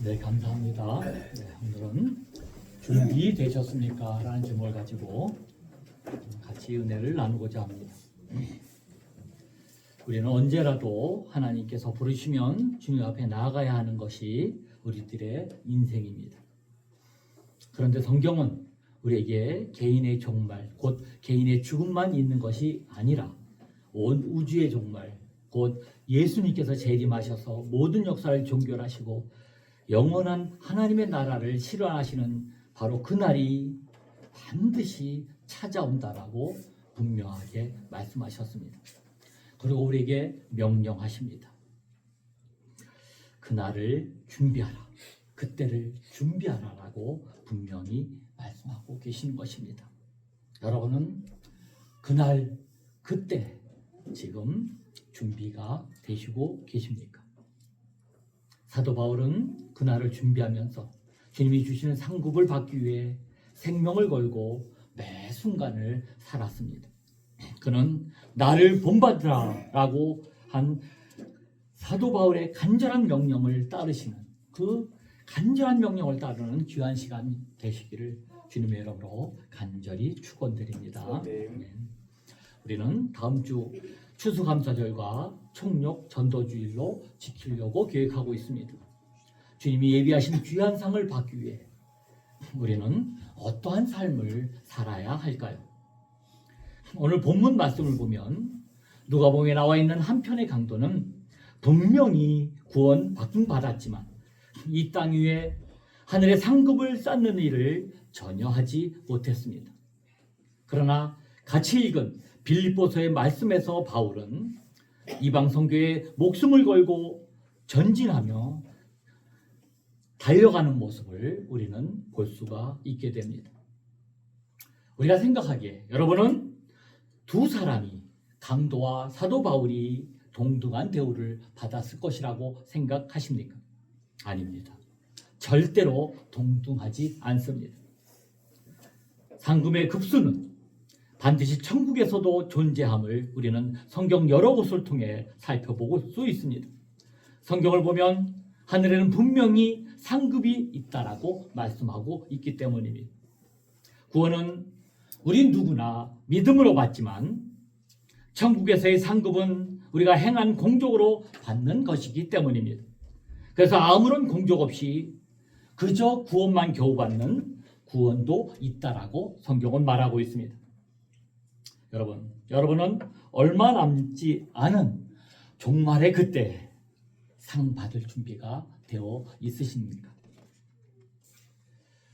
네, 감사합니다. 네, 오늘은 준비되셨습니까? 라는 제목을 가지고 같이 은혜를 나누고자 합니다. 우리는 언제라도 하나님께서 부르시면 주님 앞에 나아가야 하는 것이 우리들의 인생입니다. 그런데 성경은 우리에게 개인의 종말, 곧 개인의 죽음만 있는 것이 아니라 온 우주의 종말, 곧 예수님께서 재림하셔서 모든 역사를 종결하시고 영원한 하나님의 나라를 실현하시는 바로 그 날이 반드시 찾아온다라고 분명하게 말씀하셨습니다. 그리고 우리에게 명령하십니다. 그날을 준비하라. 그때를 준비하라라고 분명히 말씀하고 계시는 것입니다. 여러분은 그날, 그때 지금 준비가 되시고 계십니까? 사도 바울은 그날을 준비하면서 주님이 주시는 상급을 받기 위해 생명을 걸고 매 순간을 살았습니다. 그는 나를 본받으라 라고 한 사도 바울의 간절한 명령을 따르시는, 그 간절한 명령을 따르는 귀한 시간 되시기를 주님의 이름으로 간절히 축원드립니다. 네. 우리는 다음 주 추수감사절과 총력 전도주일로 지키려고 계획하고 있습니다. 주님이 예비하신 귀한 상을 받기 위해 우리는 어떠한 삶을 살아야 할까요? 오늘 본문 말씀을 보면 누가복음에 나와 있는 한편의 강도는 분명히 구원 받긴 받았지만 이 땅 위에 하늘의 상급을 쌓는 일을 전혀 하지 못했습니다. 그러나 같이 읽은 빌립보서의 말씀에서 바울은 이방 선교에 목숨을 걸고 전진하며 달려가는 모습을 우리는 볼 수가 있게 됩니다. 우리가 생각하기에 여러분은 두 사람이, 강도와 사도 바울이 동등한 대우를 받았을 것이라고 생각하십니까? 아닙니다. 절대로 동등하지 않습니다. 상금의 급수는 반드시 천국에서도 존재함을 우리는 성경 여러 곳을 통해 살펴볼 수 있습니다. 성경을 보면 하늘에는 분명히 상급이 있다라고 말씀하고 있기 때문입니다. 구원은 우린 누구나 믿음으로 받지만 천국에서의 상급은 우리가 행한 공적으로 받는 것이기 때문입니다. 그래서 아무런 공적 없이 그저 구원만 겨우 받는 구원도 있다라고 성경은 말하고 있습니다. 여러분은 얼마 남지 않은 종말의 그때 상 받을 준비가 되어 있으십니까?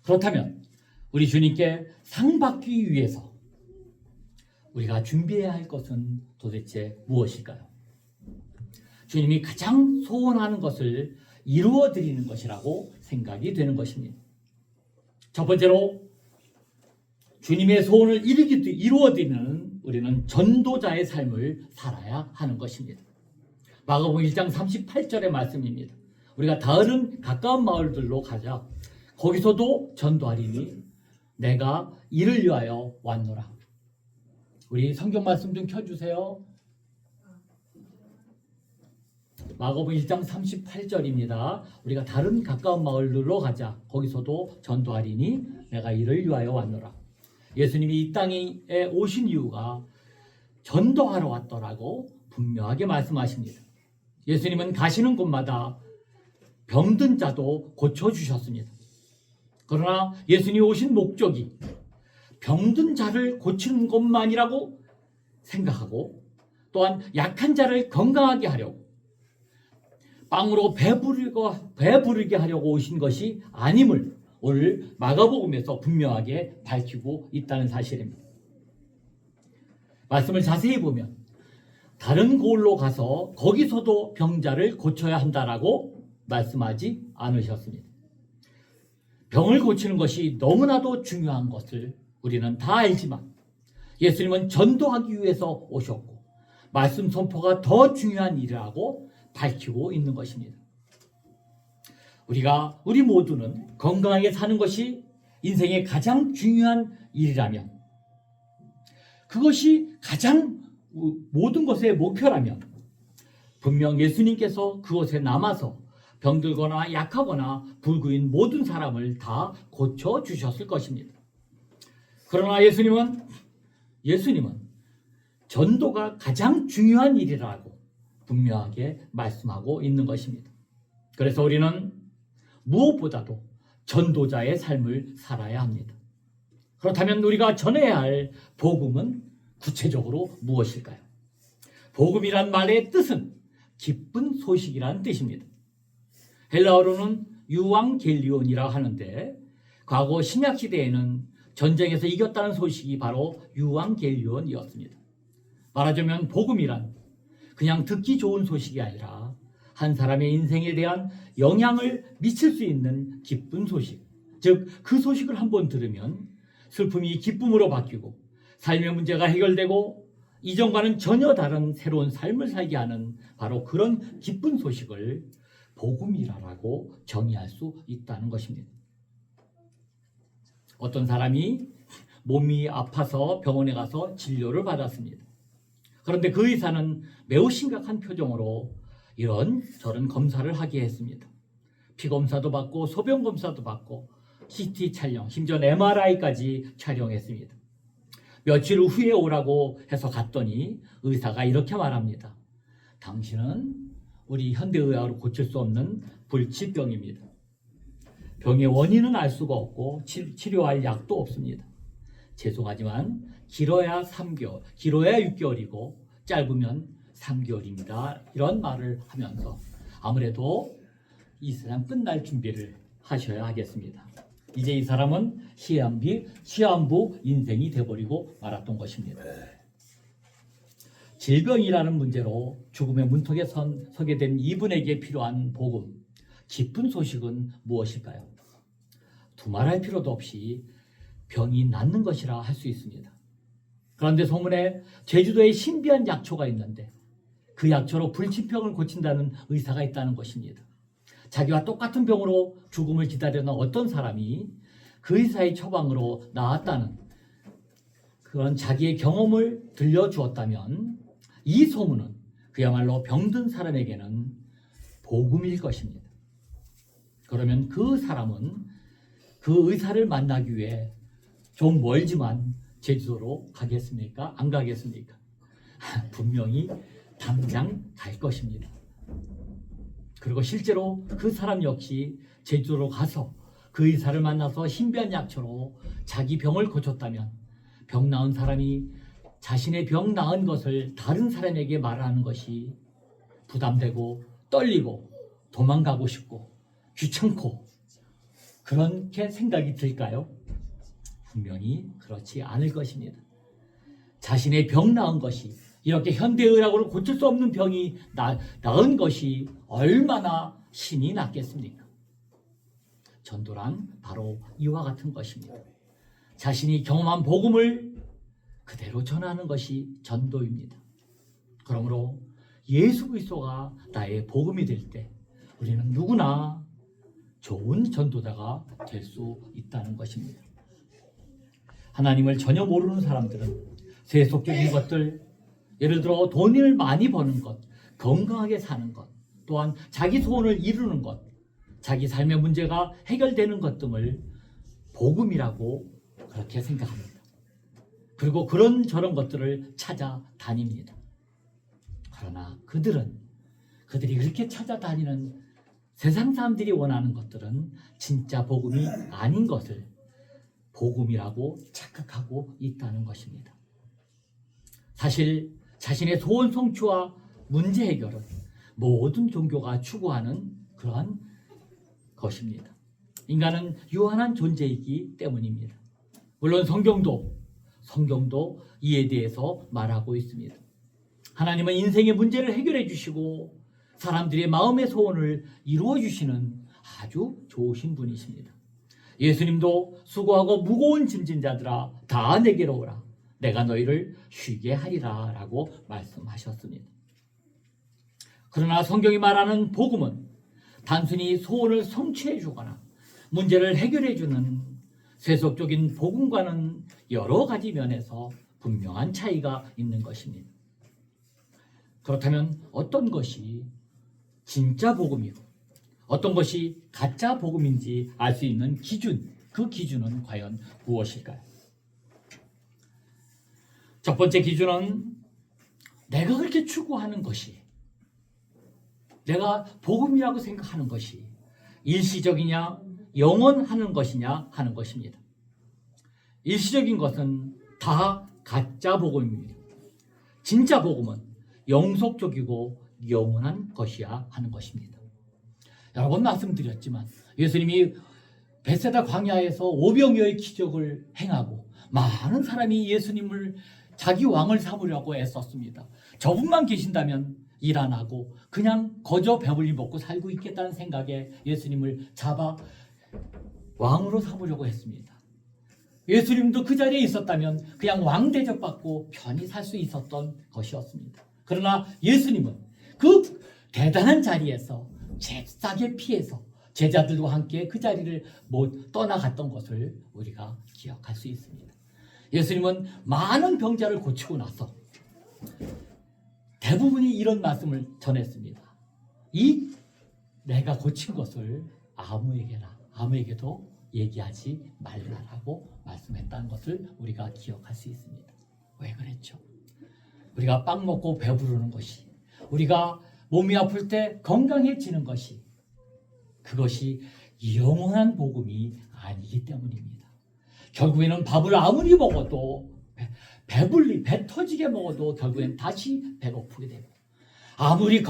그렇다면 우리 주님께 상 받기 위해서 우리가 준비해야 할 것은 도대체 무엇일까요? 주님이 가장 소원하는 것을 이루어 드리는 것이라고 생각이 되는 것입니다. 첫 번째로 주님의 소원을 이루어 드리는 우리는 전도자의 삶을 살아야 하는 것입니다. 마가복음 1장 38절의 말씀입니다. 우리가 다른 가까운 마을들로 가자. 거기서도 전도하리니 내가 이를 위하여 왔노라. 우리 성경 말씀 좀 켜주세요. 마가복음 1장 38절입니다. 우리가 다른 가까운 마을들로 가자. 거기서도 전도하리니 내가 이를 위하여 왔노라. 예수님이 이 땅에 오신 이유가 전도하러 왔더라고 분명하게 말씀하십니다. 예수님은 가시는 곳마다 병든 자도 고쳐주셨습니다. 그러나 예수님이 오신 목적이 병든 자를 고치는 것만이라고 생각하고 또한 약한 자를 건강하게 하려고 빵으로 배부르게 하려고 오신 것이 아님을 오늘 마가복음에서 분명하게 밝히고 있다는 사실입니다. 말씀을 자세히 보면 다른 고을로 가서 거기서도 병자를 고쳐야 한다라고 말씀하지 않으셨습니다. 병을 고치는 것이 너무나도 중요한 것을 우리는 다 알지만 예수님은 전도하기 위해서 오셨고 말씀 선포가 더 중요한 일이라고 밝히고 있는 것입니다. 우리 모두는 건강하게 사는 것이 인생의 가장 중요한 일이라면, 그것이 가장 모든 것의 목표라면 분명 예수님께서 그곳에 남아서 병들거나 약하거나 불구인 모든 사람을 다 고쳐주셨을 것입니다. 그러나 예수님은 전도가 가장 중요한 일이라고 분명하게 말씀하고 있는 것입니다. 그래서 우리는 무엇보다도 전도자의 삶을 살아야 합니다. 그렇다면 우리가 전해야 할 복음은 구체적으로 무엇일까요? 복음이란 말의 뜻은 기쁜 소식이라는 뜻입니다. 헬라어로는 유앙겔리온이라 하는데 과거 신약 시대에는 전쟁에서 이겼다는 소식이 바로 유앙겔리온이었습니다. 말하자면 복음이란 그냥 듣기 좋은 소식이 아니라 한 사람의 인생에 대한 영향을 미칠 수 있는 기쁜 소식, 즉 그 소식을 한번 들으면 슬픔이 기쁨으로 바뀌고 삶의 문제가 해결되고 이전과는 전혀 다른 새로운 삶을 살게 하는 바로 그런 기쁜 소식을 복음이라고 정의할 수 있다는 것입니다. 어떤 사람이 몸이 아파서 병원에 가서 진료를 받았습니다. 그런데 그 의사는 매우 심각한 표정으로 이런저런 검사를 하게 했습니다. 피검사도 받고 소변검사도 받고 CT 촬영, 심지어 MRI까지 촬영했습니다. 며칠 후에 오라고 해서 갔더니 의사가 이렇게 말합니다. 당신은 우리 현대의학으로 고칠 수 없는 불치병입니다. 병의 원인은 알 수가 없고 치료할 약도 없습니다. 죄송하지만 길어야 3개월, 길어야 6개월이고 짧으면 3개월입니다. 이런 말을 하면서 아무래도 이 세상 끝날 준비를 하셔야 하겠습니다. 이제 이 사람은 시한부 인생이 돼버리고 말았던 것입니다. 질병이라는 문제로 죽음의 문턱에 서게 된 이분에게 필요한 복음, 기쁜 소식은 무엇일까요? 두말할 필요도 없이 병이 낫는 것이라 할 수 있습니다. 그런데 소문에 제주도에 신비한 약초가 있는데 그 약초로 불치병을 고친다는 의사가 있다는 것입니다. 자기와 똑같은 병으로 죽음을 기다리는 어떤 사람이 그 의사의 처방으로 나았다는 그런 자기의 경험을 들려주었다면 이 소문은 그야말로 병든 사람에게는 복음일 것입니다. 그러면 그 사람은 그 의사를 만나기 위해 좀 멀지만 제주도로 가겠습니까? 안 가겠습니까? 분명히 당장 갈 것입니다. 그리고 실제로 그 사람 역시 제주도로 가서 그 의사를 만나서 신비한 약초로 자기 병을 고쳤다면 병 나은 사람이 자신의 병 나은 것을 다른 사람에게 말하는 것이 부담되고 떨리고 도망가고 싶고 귀찮고 그렇게 생각이 들까요? 분명히 그렇지 않을 것입니다. 자신의 병 나은 것이 이렇게 현대의학으로 고칠 수 없는 병이 나은 것이 얼마나 신이 났겠습니까? 전도란 바로 이와 같은 것입니다. 자신이 경험한 복음을 그대로 전하는 것이 전도입니다. 그러므로 예수 그리스도가 나의 복음이 될 때 우리는 누구나 좋은 전도자가 될 수 있다는 것입니다. 하나님을 전혀 모르는 사람들은 세속적인 것들, 예를 들어 돈을 많이 버는 것, 건강하게 사는 것, 또한 자기 소원을 이루는 것, 자기 삶의 문제가 해결되는 것 등을 복음이라고 그렇게 생각합니다. 그리고 그런 저런 것들을 찾아다닙니다. 그러나 그들이 그렇게 찾아다니는 세상 사람들이 원하는 것들은 진짜 복음이 아닌 것을 복음이라고 착각하고 있다는 것입니다. 사실 자신의 소원 성취와 문제 해결은 모든 종교가 추구하는 그러한 것입니다. 인간은 유한한 존재이기 때문입니다. 물론 성경도 이에 대해서 말하고 있습니다. 하나님은 인생의 문제를 해결해 주시고 사람들의 마음의 소원을 이루어 주시는 아주 좋으신 분이십니다. 예수님도 수고하고 무거운 짐진 자들아 다 내게로 오라 내가 너희를 쉬게 하리라 라고 말씀하셨습니다. 그러나 성경이 말하는 복음은 단순히 소원을 성취해 주거나 문제를 해결해 주는 세속적인 복음과는 여러 가지 면에서 분명한 차이가 있는 것입니다. 그렇다면 어떤 것이 진짜 복음이고 어떤 것이 가짜 복음인지 알 수 있는 기준, 그 기준은 과연 무엇일까요? 첫 번째 기준은 내가 그렇게 추구하는 것이, 내가 복음이라고 생각하는 것이 일시적이냐 영원하는 것이냐 하는 것입니다. 일시적인 것은 다 가짜 복음입니다. 진짜 복음은 영속적이고 영원한 것이야 하는 것입니다. 여러 번 말씀드렸지만 예수님이 벳세다 광야에서 오병이어의 기적을 행하고 많은 사람이 예수님을 자기 왕을 삼으려고 애썼습니다. 저분만 계신다면 일 안 하고 그냥 거저 배불리 먹고 살고 있겠다는 생각에 예수님을 잡아 왕으로 삼으려고 했습니다. 예수님도 그 자리에 있었다면 그냥 왕 대접받고 편히 살 수 있었던 것이었습니다. 그러나 예수님은 그 대단한 자리에서 잽싸게 피해서 제자들과 함께 그 자리를 못 떠나갔던 것을 우리가 기억할 수 있습니다. 예수님은 많은 병자를 고치고 나서 대부분이 이런 말씀을 전했습니다. 이 내가 고친 것을 아무에게도 얘기하지 말라라고 말씀했다는 것을 우리가 기억할 수 있습니다. 왜 그랬죠? 우리가 빵 먹고 배부르는 것이, 우리가 몸이 아플 때 건강해지는 것이, 그것이 영원한 복음이 아니기 때문입니다. 결국에는 밥을 아무리 먹어도 배불리 배 터지게 먹어도 결국엔 다시 배고프게 되고, 아무리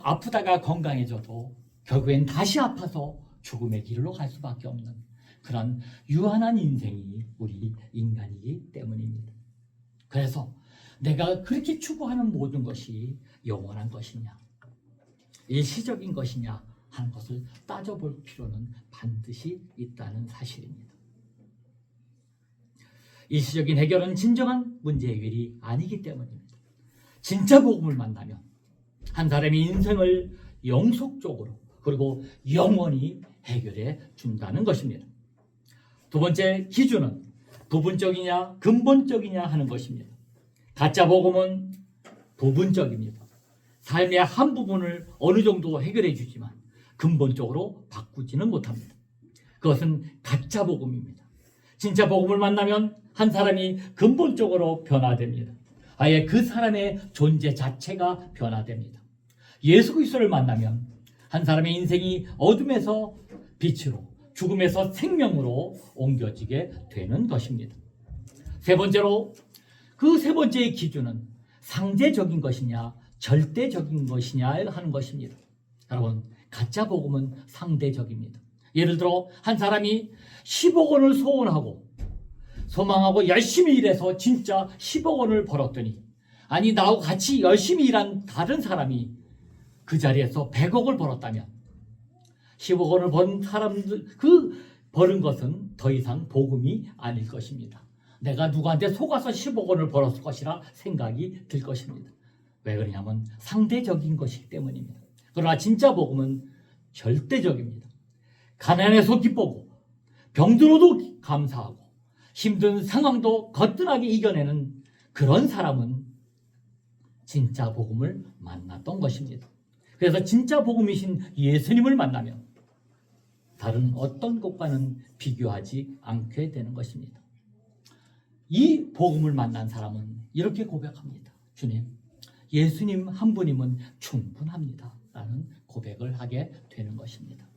아프다가 건강해져도 결국엔 다시 아파서 죽음의 길로 갈 수밖에 없는 그런 유한한 인생이 우리 인간이기 때문입니다. 그래서 내가 그렇게 추구하는 모든 것이 영원한 것이냐, 일시적인 것이냐 하는 것을 따져볼 필요는 반드시 있다는 사실입니다. 일시적인 해결은 진정한 문제 해결이 아니기 때문입니다. 진짜 복음을 만나면 한 사람의 인생을 영속적으로 그리고 영원히 해결해 준다는 것입니다. 두 번째 기준은 부분적이냐 근본적이냐 하는 것입니다. 가짜 복음은 부분적입니다. 삶의 한 부분을 어느 정도 해결해 주지만 근본적으로 바꾸지는 못합니다. 그것은 가짜 복음입니다. 진짜 복음을 만나면 한 사람이 근본적으로 변화됩니다. 아예 그 사람의 존재 자체가 변화됩니다. 예수 그리스도를 만나면 한 사람의 인생이 어둠에서 빛으로, 죽음에서 생명으로 옮겨지게 되는 것입니다. 세 번째로, 그 세 번째의 기준은 상대적인 것이냐 절대적인 것이냐 하는 것입니다. 여러분, 가짜 복음은 상대적입니다. 예를 들어 한 사람이 10억 원을 소망하고 열심히 일해서 진짜 10억 원을 벌었더니, 아니 나하고 같이 열심히 일한 다른 사람이 그 자리에서 100억을 벌었다면 10억 원을 번 사람들, 그 버는 것은 더 이상 복음이 아닐 것입니다. 내가 누구한테 속아서 10억 원을 벌었을 것이라 생각이 들 것입니다. 왜 그러냐면 상대적인 것이기 때문입니다. 그러나 진짜 복음은 절대적입니다. 가난해서 기쁘고 병들어도 감사하고 힘든 상황도 거뜬하게 이겨내는 그런 사람은 진짜 복음을 만났던 것입니다. 그래서 진짜 복음이신 예수님을 만나면 다른 어떤 것과는 비교하지 않게 되는 것입니다. 이 복음을 만난 사람은 이렇게 고백합니다. 주님, 예수님 한 분이면 충분합니다 라는 고백을 하게 되는 것입니다.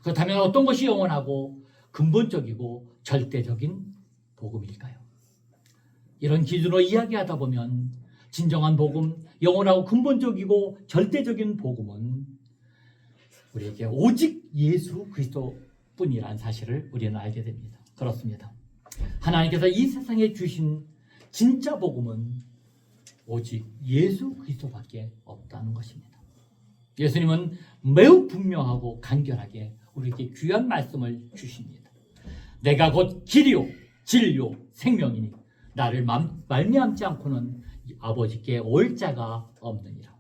그렇다면 어떤 것이 영원하고 근본적이고 절대적인 복음일까요? 이런 기준으로 이야기하다 보면 진정한 복음, 영원하고 근본적이고 절대적인 복음은 우리에게 오직 예수 그리스도뿐이라는 사실을 우리는 알게 됩니다. 그렇습니다. 하나님께서 이 세상에 주신 진짜 복음은 오직 예수 그리스도밖에 없다는 것입니다. 예수님은 매우 분명하고 간결하게 우리에게 귀한 말씀을 주십니다. 내가 곧 길이요 진리요 생명이니 나를 말미암지 않고는 아버지께 올 자가 없느니라.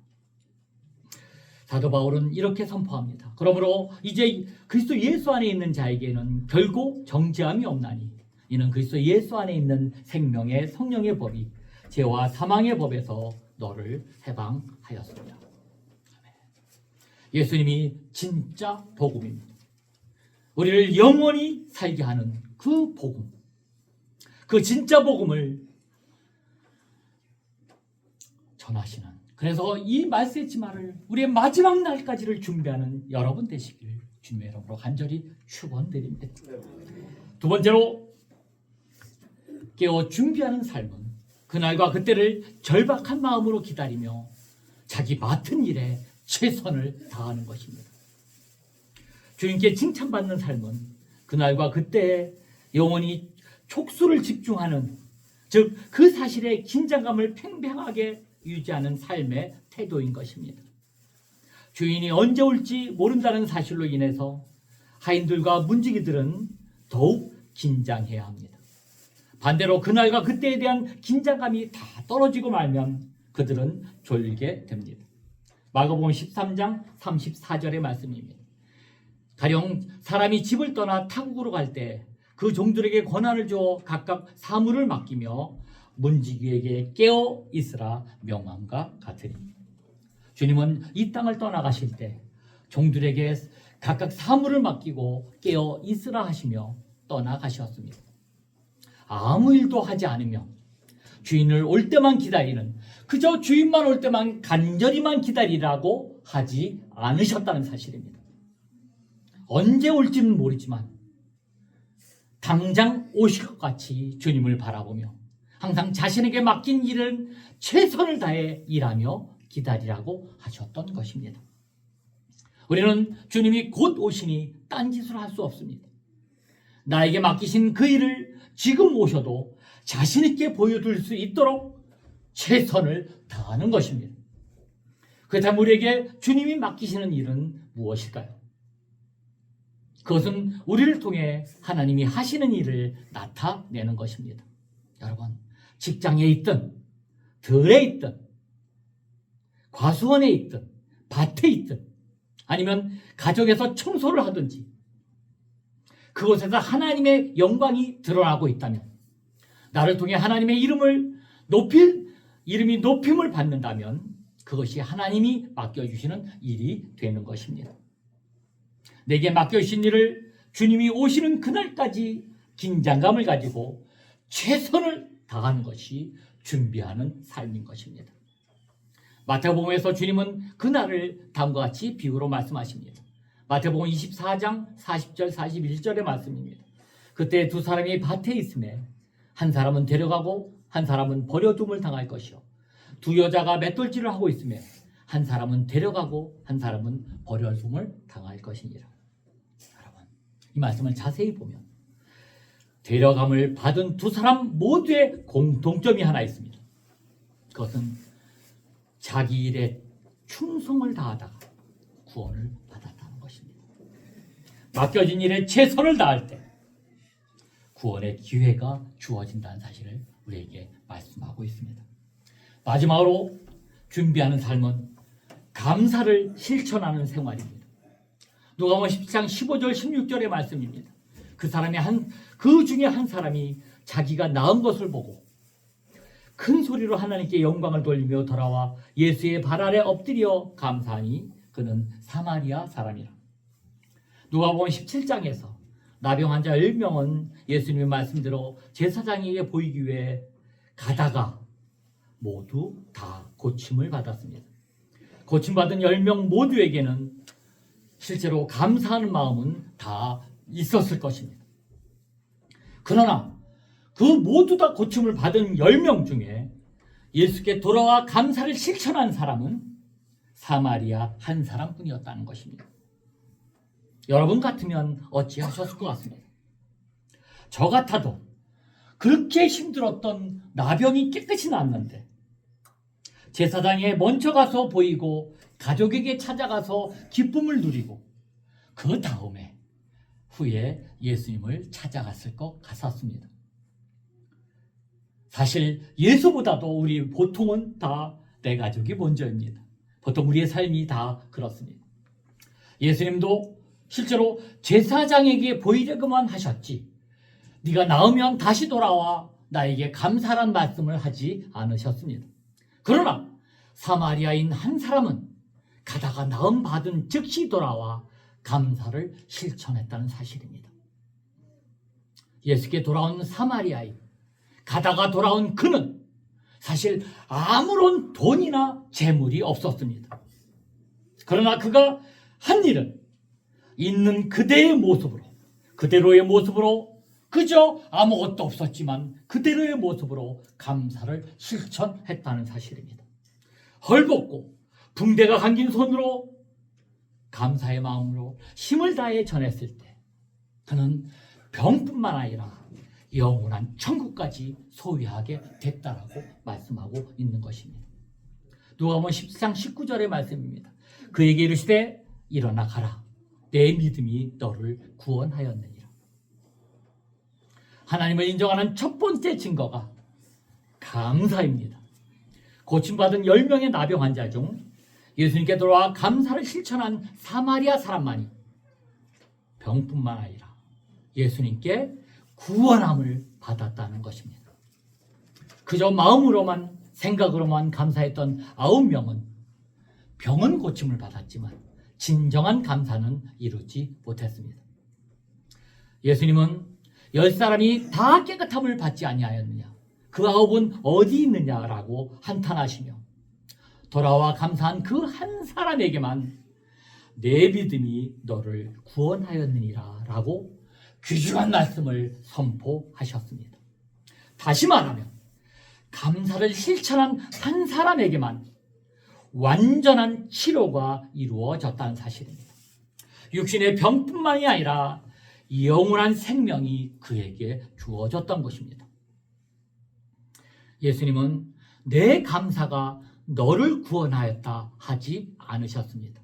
사도 바울은 이렇게 선포합니다. 그러므로 이제 그리스도 예수 안에 있는 자에게는 결코 정죄함이 없나니 이는 그리스도 예수 안에 있는 생명의 성령의 법이 죄와 사망의 법에서 너를 해방하였습니다. 예수님이 진짜 복음입니다. 우리를 영원히 살게 하는 그 복음, 그 진짜 복음을 전하시는, 그래서 이 말세지마를 우리의 마지막 날까지를 준비하는 여러분 되시길 주님의 이름으로 간절히 축원드립니다. 두 번째로, 깨어 준비하는 삶은 그날과 그때를 절박한 마음으로 기다리며 자기 맡은 일에 최선을 다하는 것입니다. 주님께 칭찬받는 삶은 그날과 그때에 영원히 촉수를 집중하는, 즉 그 사실에 긴장감을 팽팽하게 유지하는 삶의 태도인 것입니다. 주인이 언제 올지 모른다는 사실로 인해서 하인들과 문지기들은 더욱 긴장해야 합니다. 반대로 그날과 그때에 대한 긴장감이 다 떨어지고 말면 그들은 졸게 됩니다. 마가복음 13장 34절의 말씀입니다. 가령 사람이 집을 떠나 타국으로 갈 때 그 종들에게 권한을 주어 각각 사물을 맡기며 문지기에게 깨어 있으라 명함과 같으니, 주님은 이 땅을 떠나가실 때 종들에게 각각 사물을 맡기고 깨어 있으라 하시며 떠나가셨습니다. 아무 일도 하지 않으며 주인을 올 때만 기다리는, 그저 주인만 올 때만 간절히만 기다리라고 하지 않으셨다는 사실입니다. 언제 올지는 모르지만 당장 오실 것 같이 주님을 바라보며 항상 자신에게 맡긴 일은 최선을 다해 일하며 기다리라고 하셨던 것입니다. 우리는 주님이 곧 오시니 딴짓을 할 수 없습니다. 나에게 맡기신 그 일을 지금 오셔도 자신 있게 보여줄 수 있도록 최선을 다하는 것입니다. 그렇다면 우리에게 주님이 맡기시는 일은 무엇일까요? 그것은 우리를 통해 하나님이 하시는 일을 나타내는 것입니다. 여러분, 직장에 있든 들에 있든 과수원에 있든 밭에 있든 아니면 가정에서 청소를 하든지 그곳에서 하나님의 영광이 드러나고 있다면, 나를 통해 하나님의 이름이 높임을 받는다면 그것이 하나님이 맡겨주시는 일이 되는 것입니다. 내게 맡겨주신 일을 주님이 오시는 그날까지 긴장감을 가지고 최선을 다하는 것이 준비하는 삶인 것입니다. 마태복음에서 주님은 그날을 다음과 같이 비유로 말씀하십니다. 마태복음 24장 40절 41절의 말씀입니다. 그때 두 사람이 밭에 있음에 한 사람은 데려가고 한 사람은 버려둠을 당할 것이요, 두 여자가 맷돌질을 하고 있음에 한 사람은 데려가고 한 사람은 버려둠을 당할 것이니라. 여러분, 이 말씀을 자세히 보면 데려감을 받은 두 사람 모두의 공통점이 하나 있습니다. 그것은 자기 일에 충성을 다하다가 구원을 받았다는 것입니다. 맡겨진 일에 최선을 다할 때 구원의 기회가 주어진다는 사실을 우리에게 말씀하고 있습니다. 마지막으로 준비하는 삶은 감사를 실천하는 생활입니다. 누가복음 10장 15절 16절의 말씀입니다. 그 중에 한 사람이 자기가 낳은 것을 보고 큰 소리로 하나님께 영광을 돌리며 돌아와 예수의 발 아래 엎드려 감사하니 그는 사마리아 사람이라. 누가복음 17장에서 나병 환자 10명은 예수님의 말씀대로 제사장에게 보이기 위해 가다가 모두 다 고침을 받았습니다. 고침받은 10명 모두에게는 실제로 감사하는 마음은 다 있었을 것입니다. 그러나 그 모두 다 고침을 받은 10명 중에 예수께 돌아와 감사를 실천한 사람은 사마리아 한 사람뿐이었다는 것입니다. 여러분 같으면 어찌하셨을 것 같습니다. 저 같아도 그렇게 힘들었던 나병이 깨끗이 났는데 제사장에 먼저 가서 보이고 가족에게 찾아가서 기쁨을 누리고 그 다음에 후에 예수님을 찾아갔을 것 같았습니다. 사실 예수보다도 우리 보통은 다 내 가족이 먼저입니다. 보통 우리의 삶이 다 그렇습니다. 예수님도 실제로 제사장에게 보이려고만 하셨지 네가 나으면 다시 돌아와 나에게 감사란 말씀을 하지 않으셨습니다. 그러나 사마리아인 한 사람은 가다가 나음 받은 즉시 돌아와 감사를 실천했다는 사실입니다. 예수께 돌아온 사마리아인, 가다가 돌아온 그는 사실 아무런 돈이나 재물이 없었습니다. 그러나 그가 한 일은 있는 그대로의 모습으로 그저 아무것도 없었지만 그대로의 모습으로 감사를 실천했다는 사실입니다. 헐벗고 붕대가 감긴 손으로 감사의 마음으로 힘을 다해 전했을 때 그는 병뿐만 아니라 영원한 천국까지 소유하게 됐다라고 말씀하고 있는 것입니다. 누가복음 10장 19절의 말씀입니다. 그에게 이르시되 일어나 가라. 내 믿음이 너를 구원하였느니라. 하나님을 인정하는 첫 번째 증거가 감사입니다. 고침받은 10명의 나병 환자 중 예수님께 돌아와 감사를 실천한 사마리아 사람만이 병뿐만 아니라 예수님께 구원함을 받았다는 것입니다. 그저 마음으로만 생각으로만 감사했던 9명은 병은 고침을 받았지만 진정한 감사는 이루지 못했습니다. 예수님은 10사람이 다 깨끗함을 받지 아니하였느냐, 그 9은 어디 있느냐라고 한탄하시며 돌아와 감사한 그 한 사람에게만 내 믿음이 너를 구원하였느니라 라고 귀중한 말씀을 선포하셨습니다. 다시 말하면 감사를 실천한 한 사람에게만 완전한 치료가 이루어졌다는 사실입니다. 육신의 병뿐만이 아니라 영원한 생명이 그에게 주어졌던 것입니다. 예수님은 내 감사가 너를 구원하였다 하지 않으셨습니다.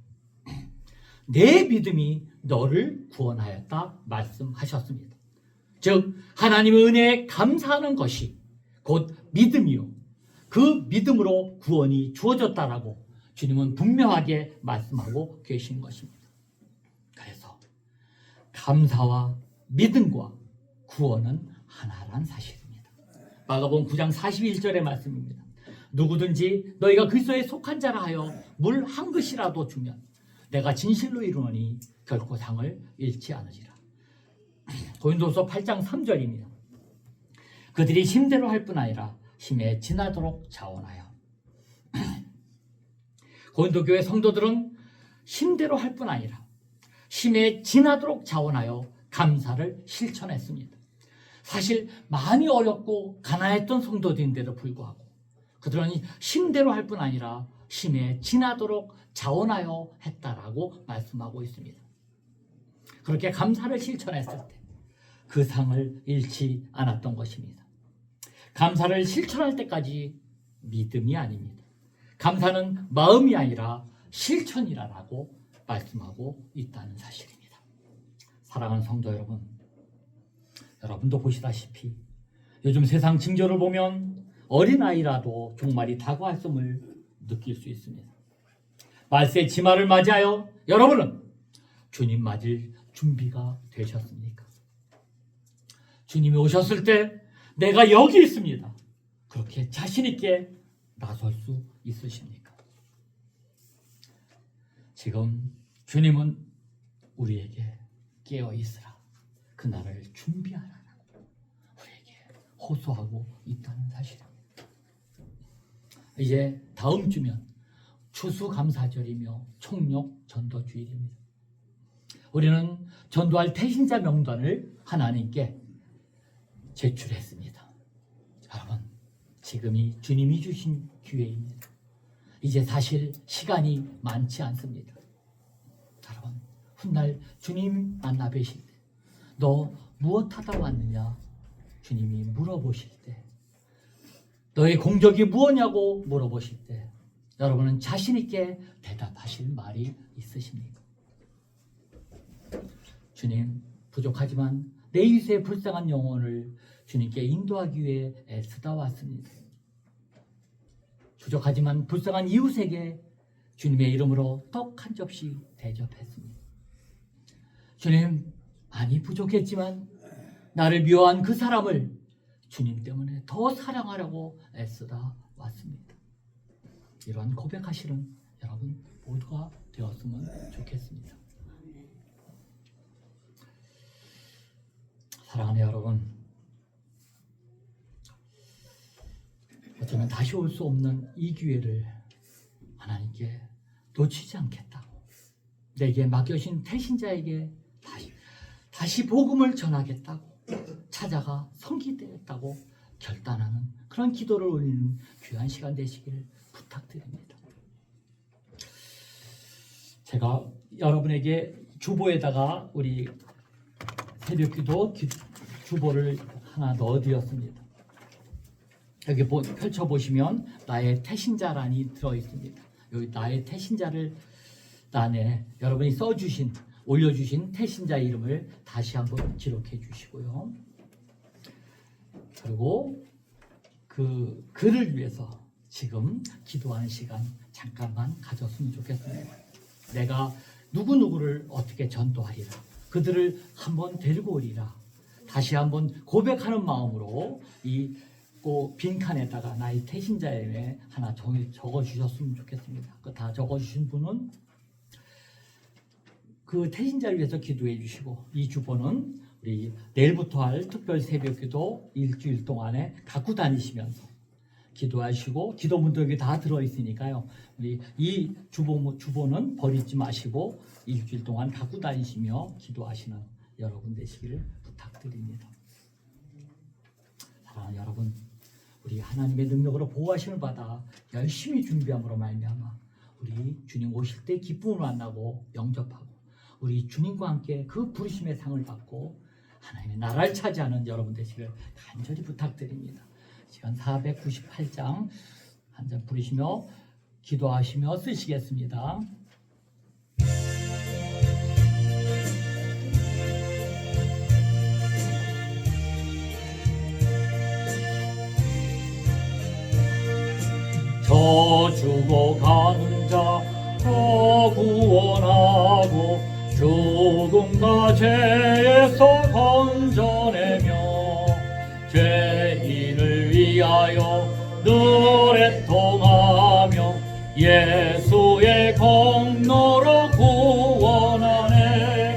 내 믿음이 너를 구원하였다 말씀하셨습니다. 즉 하나님의 은혜에 감사하는 것이 곧 믿음이요, 그 믿음으로 구원이 주어졌다라고 주님은 분명하게 말씀하고 계신 것입니다. 그래서 감사와 믿음과 구원은 하나란 사실입니다. 마가복음 9장 41절의 말씀입니다. 누구든지 너희가 그리스도에 속한 자라 하여 물 한 그릇이라도 주면 내가 진실로 이루노니 결코 상을 잃지 않으리라. 고린도서 8장 3절입니다. 그들이 힘대로 할 뿐 아니라 힘에 지나도록 자원하여. 고린도 교회 성도들은 힘대로 할 뿐 아니라 힘에 지나도록 자원하여 감사를 실천했습니다. 사실 많이 어렵고 가난했던 성도들인데도 불구하고 그들은 힘대로 할 뿐 아니라 힘에 지나도록 자원하여 했다라고 말씀하고 있습니다. 그렇게 감사를 실천했을 때 그 상을 잃지 않았던 것입니다. 감사를 실천할 때까지 믿음이 아닙니다. 감사는 마음이 아니라 실천이라고 말씀하고 있다는 사실입니다. 사랑하는 성도 여러분, 여러분도 보시다시피 요즘 세상 징조를 보면 어린아이라도 종말이 다가왔음을 느낄 수 있습니다. 말세 지말을 맞이하여 여러분은 주님 맞을 준비가 되셨습니까? 주님이 오셨을 때 내가 여기 있습니다. 그렇게 자신 있게 나설 수 있으십니까? 지금 주님은 우리에게 깨어 있으라, 그날을 준비하라고 우리에게 호소하고 있다는 사실입니다. 이제 다음 주면 추수감사절이며 총력 전도주일입니다. 우리는 전도할 태신자 명단을 하나님께 제출했습니다. 여러분, 지금이 주님이 주신 기회입니다. 이제 사실 시간이 많지 않습니다. 여러분, 훗날 주님 만나 뵈실 때 너 무엇하다 왔느냐 주님이 물어보실 때, 너의 공적이 무엇냐고 물어보실 때 여러분은 자신 있게 대답하실 말이 있으십니까? 주님, 부족하지만 내 이웃의 불쌍한 영혼을 주님께 인도하기 위해 애쓰다 왔습니다. 부족하지만 불쌍한 이웃에게 주님의 이름으로 떡 한 접시 대접했습니다. 주님, 많이 부족했지만 나를 미워한 그 사람을 주님 때문에 더 사랑하려고 애쓰다 왔습니다. 이러한 고백하시는 여러분 모두가 되었으면 좋겠습니다. 사랑하는 여러분, 어쩌면 다시 올 수 없는 이 기회를 하나님께 놓치지 않겠다고, 내게 맡겨진 태신자에게 다시 복음을 전하겠다고 찾아가 섬기겠다고 결단하는 그런 기도를 올리는 귀한 시간 되시길 부탁드립니다. 제가 여러분에게 주보에다가 우리 새벽기도 주보를 하나 넣어드렸습니다. 여기 펼쳐보시면 나의 태신자란이 들어있습니다. 여기 나의 태신자를 안에 여러분이 올려주신 태신자 이름을 다시 한번 기록해 주시고요. 그리고 그 글을 위해서 지금 기도하는 시간 잠깐만 가졌으면 좋겠습니다. 내가 누구누구를 어떻게 전도하리라, 그들을 한번 데리고 오리라, 다시 한번 고백하는 마음으로 이 빈칸에다가 나의 태신자에 하나 적어주셨으면 좋겠습니다. 다 적어주신 분은 그 태신자를 위해서 기도해 주시고, 이 주보는 우리 내일부터 할 특별 새벽기도 일주일 동안에 갖고 다니시면서 기도하시고, 기도문도 여기 다 들어있으니까요. 우리 이 주보는 버리지 마시고 일주일 동안 갖고 다니시며 기도하시는 여러분 되시기를 부탁드립니다. 사랑하는 여러분, 우리 하나님의 능력으로 보호하심을 받아 열심히 준비함으로 말미암아 우리 주님 오실 때 기쁨을 만나고 영접하고 우리 주님과 함께 그 부르심의 상을 받고 하나님의 나라를 차지하는 여러분 되시기를 간절히 부탁드립니다. 시간 498장 한 장 부르시며 기도하시며 쓰시겠습니다. 저 죽어가는 자 더 구원하고 죽음과 죄에서 건져내며 죄인을 위하여 늘 애통하며 예수의 공로로 구원하네.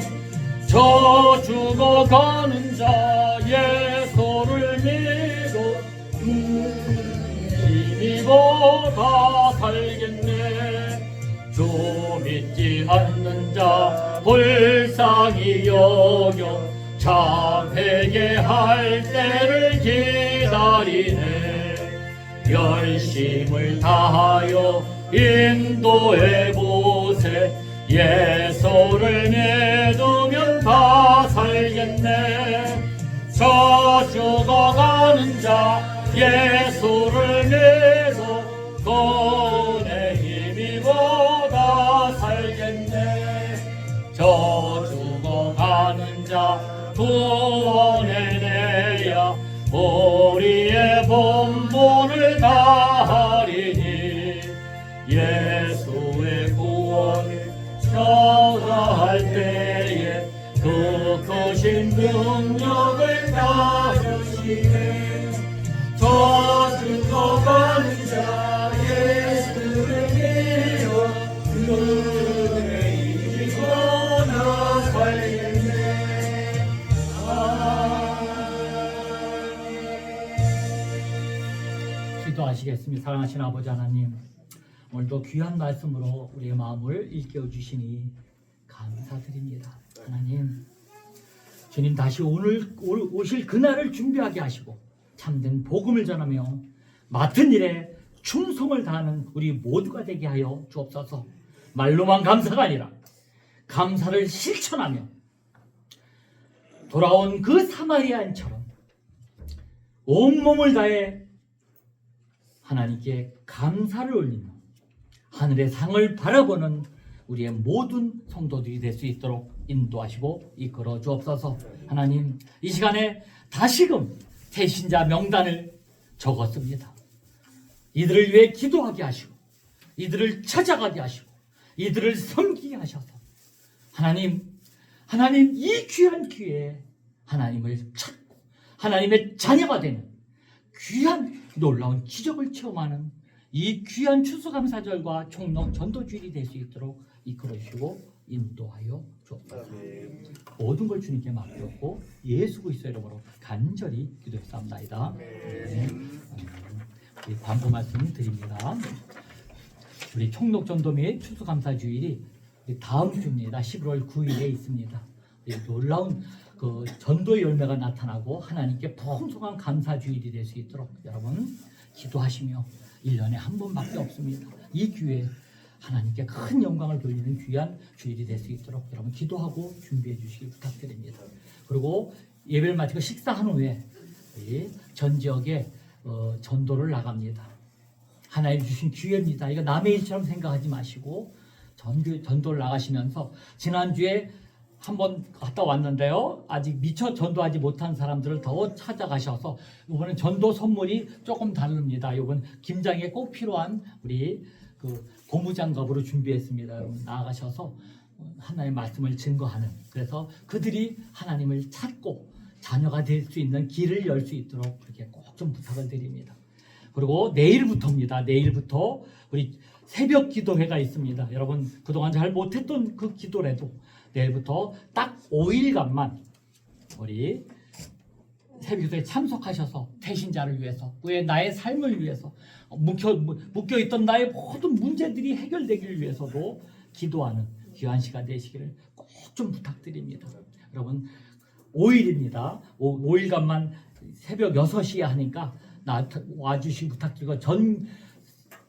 저 죽어가는 자 예수를 믿어 힘입어다 살겠네. 주 믿지 않는 자 불쌍히 여겨 참 회개할 때를 기다리네. 열심을 다하여 인도해 보세. 예수를 믿으면 다 살겠네. 저 죽어가는 자 예수를 믿어 돈의 힘입어다 살겠네. 저 죽어가는 자 구원해내야 우리의 본분을 다하리니. 예수의 구원을 전할 때에 그 크신 능력을 다하시네. 저 죽어가는 자 예수를 믿어 그의 힘입어나 살겠네. 기도하시겠습니다. 사랑하신 아버지 하나님, 오늘도 귀한 말씀으로 우리의 마음을 일깨워 주시니 감사드립니다. 하나님, 주님 다시 오실 그날을 준비하게 하시고 참된 복음을 전하며 맡은 일에 충성을 다하는 우리 모두가 되게 하여 주옵소서. 말로만 감사가 아니라 감사를 실천하며 돌아온 그 사마리아인처럼 온몸을 다해 하나님께 감사를 올리며 하늘의 상을 바라보는 우리의 모든 성도들이 될 수 있도록 인도하시고 이끌어 주옵소서. 하나님, 이 시간에 다시금 태신자 명단을 적었습니다. 이들을 위해 기도하게 하시고 이들을 찾아가게 하시고 이들을 섬기게 하셔서 하나님 이 귀한 기회에 하나님을 찾고 하나님의 자녀가 되는 귀한 놀라운 기적을 체험하는 이 귀한 추수감사절과 총록 전도주일이 될 수 있도록 이끌어주시고 인도하여 주옵소서. 모든 걸 주님께 맡겼고 예수 그리스도 이름으로 간절히 기도했사옵나이다. 네. 우리 광고 말씀 드립니다. 우리 총록전도 및 추수감사주일이 다음 주입니다. 11월 9일에 있습니다. 놀라운 그 전도의 열매가 나타나고 하나님께 풍성한 감사주일이 될 수 있도록 여러분 기도하시며 1년에 한 번밖에 없습니다. 이 기회에 하나님께 큰 영광을 돌리는 귀한 주일이 될 수 있도록 여러분 기도하고 준비해 주시기 부탁드립니다. 그리고 예배를 마치고 식사한 후에 전 지역에 전도를 나갑니다. 하나님 주신 기회입니다. 이거 남의 일처럼 생각하지 마시고 전도를 나가시면서 지난주에 한번 갔다 왔는데요. 아직 미처 전도하지 못한 사람들을 더 찾아가셔서 이번엔 전도 선물이 조금 다릅니다. 이번 김장에 꼭 필요한 우리 그 고무장갑으로 준비했습니다. 여러분 나아가셔서 하나님의 말씀을 증거하는, 그래서 그들이 하나님을 찾고 자녀가 될 수 있는 길을 열 수 있도록 그렇게 꼭 좀 부탁을 드립니다. 그리고 내일부터입니다. 내일부터 우리 새벽 기도회가 있습니다. 여러분 그동안 잘 못했던 그 기도라도 내일부터 딱 5일간만 우리 새벽 기도에 참석하셔서 태신자를 위해서, 왜 나의 삶을 위해서, 묶여있던 나의 모든 문제들이 해결되기를 위해서도 기도하는 귀한 시간 되시기를 꼭 좀 부탁드립니다. 여러분 5일입니다. 5일간만 새벽 6시에 하니까 와주시기 부탁드리고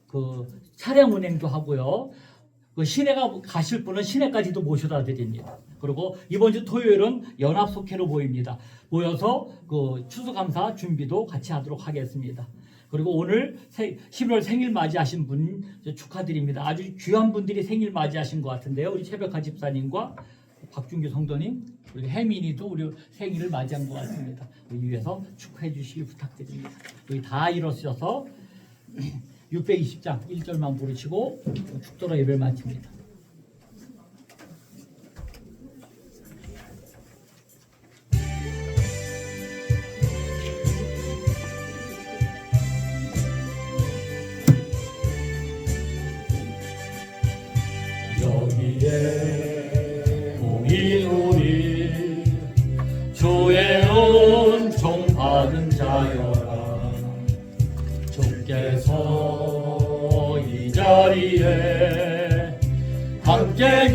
그 차량 운행도 하고요. 그 시내가 가실 분은 시내까지도 모셔다 드립니다. 그리고 이번 주 토요일은 연합 속회로 모여서 그 추수감사 준비도 같이 하도록 하겠습니다. 그리고 오늘 11월 생일 맞이하신 분 축하드립니다. 아주 귀한 분들이 생일 맞이하신 것 같은데요. 우리 최백화 집사님과 박준규 성도님, 우리 혜민이도 우리 생일을 맞이한 것 같습니다. 우리 위해서 축하해 주시길 부탁드립니다. 우리 다 일어서셔서 620장 1절만 부르시고 축도로 예배를 마칩니다. 여기에 모인 우리 주의 은총 받은 자여라. 주께서 이 자리에 함께